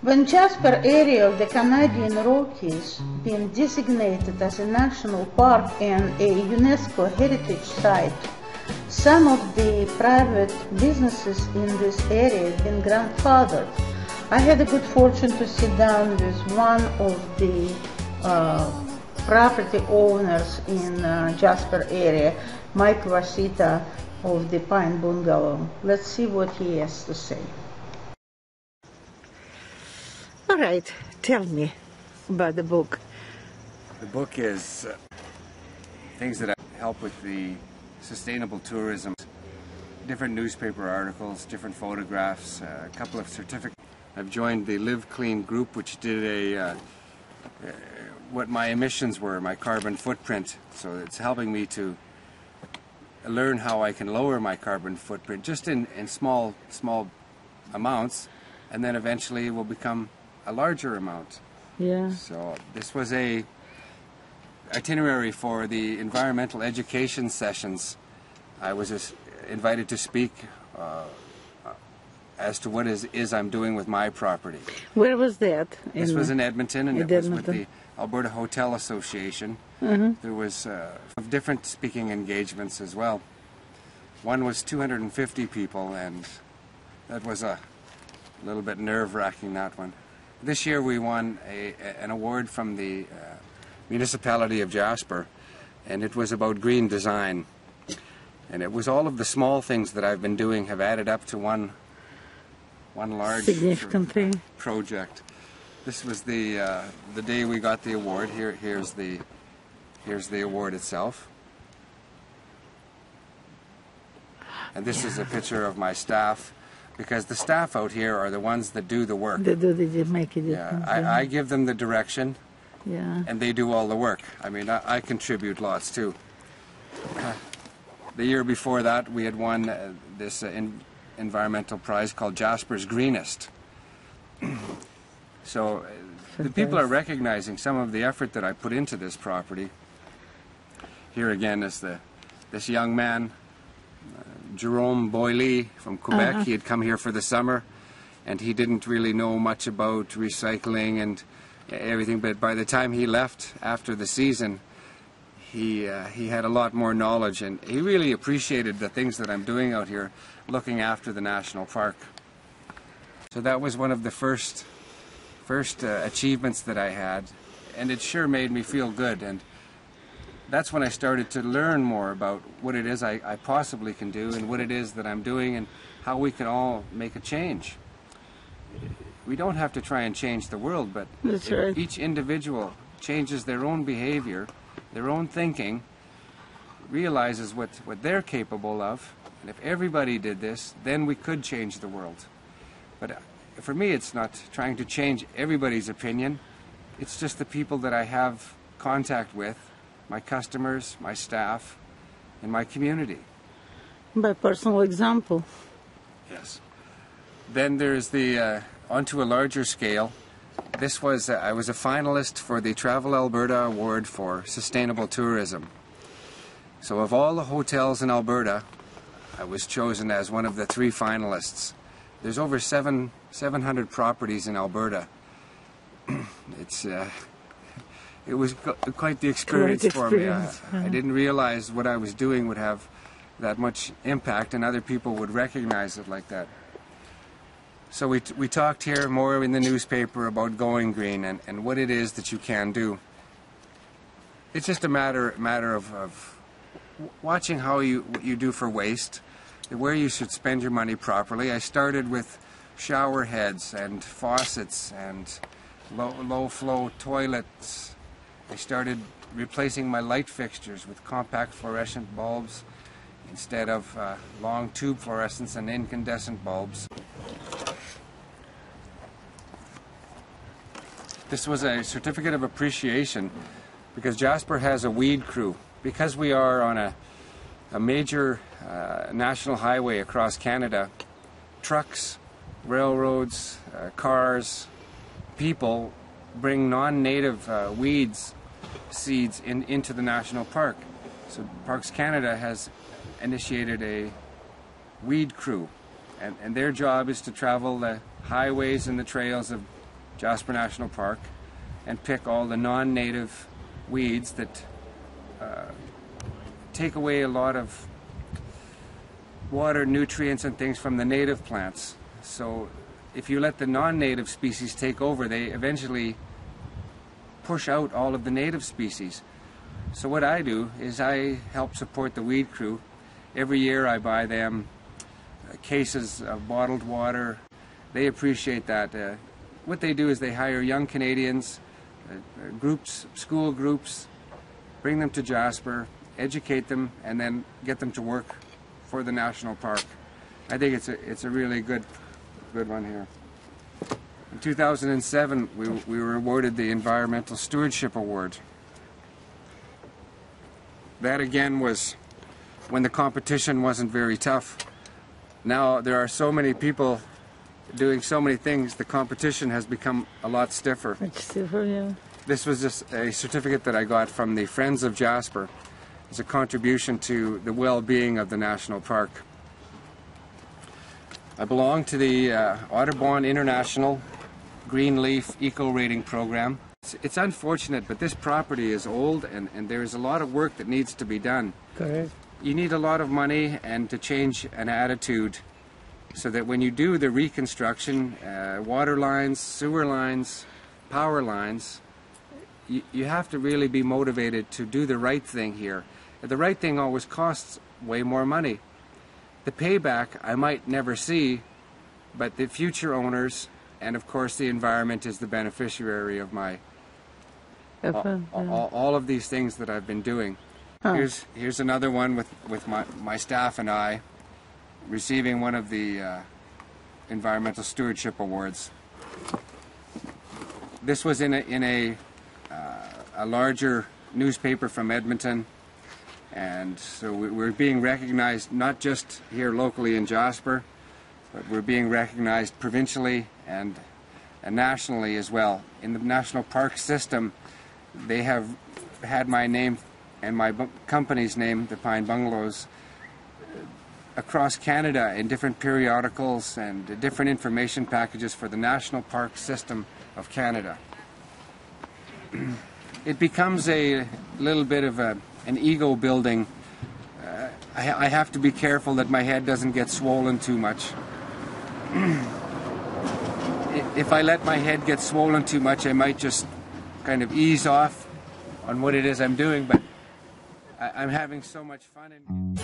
When Jasper area of the Canadian Rockies been designated as a national park and a UNESCO heritage site, some of the private businesses in this area have been grandfathered. I had the good fortune to sit down with one of the property owners in Jasper area, Mike Vasita of the Pine Bungalow. Let's see what he has to say. All right, tell me about the book. The book is things that help with the sustainable tourism, different newspaper articles, different photographs, a couple of certificates. I've joined the Live Clean group, which did what my emissions were, my carbon footprint. So it's helping me to learn how I can lower my carbon footprint just in small amounts, and then eventually it will become a larger amount. Yeah. So this was a itinerary for the environmental education sessions. I was invited to speak as to what I'm doing with my property. Where was that? This was in Edmonton, and it was with the Alberta Hotel Association. Mm-hmm. There was different speaking engagements as well. One was 250 people, and that was a little bit nerve-wracking, that one. This year we won an award from the municipality of Jasper, and it was about green design. And it was all of the small things that I've been doing have added up to one large significant thing. Project. This was the day we got the award. Here's the award itself. And this is a picture of my staff, because the staff out here are the ones that do the work. They make it. Yeah, I give them the direction, yeah, and they do all the work. I mean, I contribute lots too. The year before that, we had won this environmental prize called Jasper's Greenest. So the people are recognizing some of the effort that I put into this property. Here again is this young man, Jerome Boily from Quebec. He had come here for the summer, and he didn't really know much about recycling and everything, but by the time he left after the season, he had a lot more knowledge, and he really appreciated the things that I'm doing out here, looking after the national park. So that was one of the first achievements that I had, and it sure made me feel good. And that's when I started to learn more about what it is I possibly can do, and what it is that I'm doing, and how we can all make a change. We don't have to try and change the world, but if each individual changes their own behavior, their own thinking, realizes what they're capable of, and if everybody did this, then we could change the world. But for me, it's not trying to change everybody's opinion. It's just the people that I have contact with, my customers, my staff, and my community. By personal example. Yes. Then there's the, onto a larger scale, this was, I was a finalist for the Travel Alberta Award for Sustainable Tourism. So of all the hotels in Alberta, I was chosen as one of the 3 finalists. There's over 700 properties in Alberta. It was quite the experience for me. I didn't realize what I was doing would have that much impact, and other people would recognize it like that. So we talked here more in the newspaper about going green and what it is that you can do. It's just a matter of watching how what you do for waste, where you should spend your money properly. I started with shower heads and faucets and low flow toilets. I started replacing my light fixtures with compact fluorescent bulbs instead of long tube fluorescents and incandescent bulbs. This was a certificate of appreciation because Jasper has a weed crew. Because we are on a major national highway across Canada, trucks, railroads, cars, people bring non-native weeds, seeds into the national park. So Parks Canada has initiated a weed crew, and their job is to travel the highways and the trails of Jasper National Park and pick all the non-native weeds that take away a lot of water, nutrients and things from the native plants. So if you let the non-native species take over, they eventually push out all of the native species. So what I do is I help support the weed crew. Every year I buy them cases of bottled water. They appreciate that. What they do is they hire young Canadians, groups, school groups, bring them to Jasper, educate them, and then get them to work for the national park. I think it's a really good one here. In 2007, we were awarded the Environmental Stewardship Award. That again was when the competition wasn't very tough. Now there are so many people doing so many things, the competition has become a lot stiffer. Much stiffer, yeah. This was just a certificate that I got from the Friends of Jasper. It's a contribution to the well-being of the national park. I belong to the Audubon International Green Leaf Eco Rating Program. It's unfortunate, but this property is old and there's a lot of work that needs to be done. Correct. You need a lot of money and to change an attitude so that when you do the reconstruction, water lines, sewer lines, power lines, you have to really be motivated to do the right thing here. The right thing always costs way more money. The payback I might never see, but the future owners and of course the environment is the beneficiary of my all of these things that I've been doing. Huh. Here's another one with my staff and I receiving one of the Environmental Stewardship Awards. This was in a larger newspaper from Edmonton, and so we're being recognized not just here locally in Jasper, but we're being recognized provincially and nationally as well. In the national park system, they have had my name and my company's name, the Pine Bungalows, across Canada in different periodicals and different information packages for the National Park System of Canada. It becomes a little bit of an ego building. I have to be careful that my head doesn't get swollen too much. If I let my head get swollen too much, I might just kind of ease off on what it is I'm doing, but I'm having so much fun.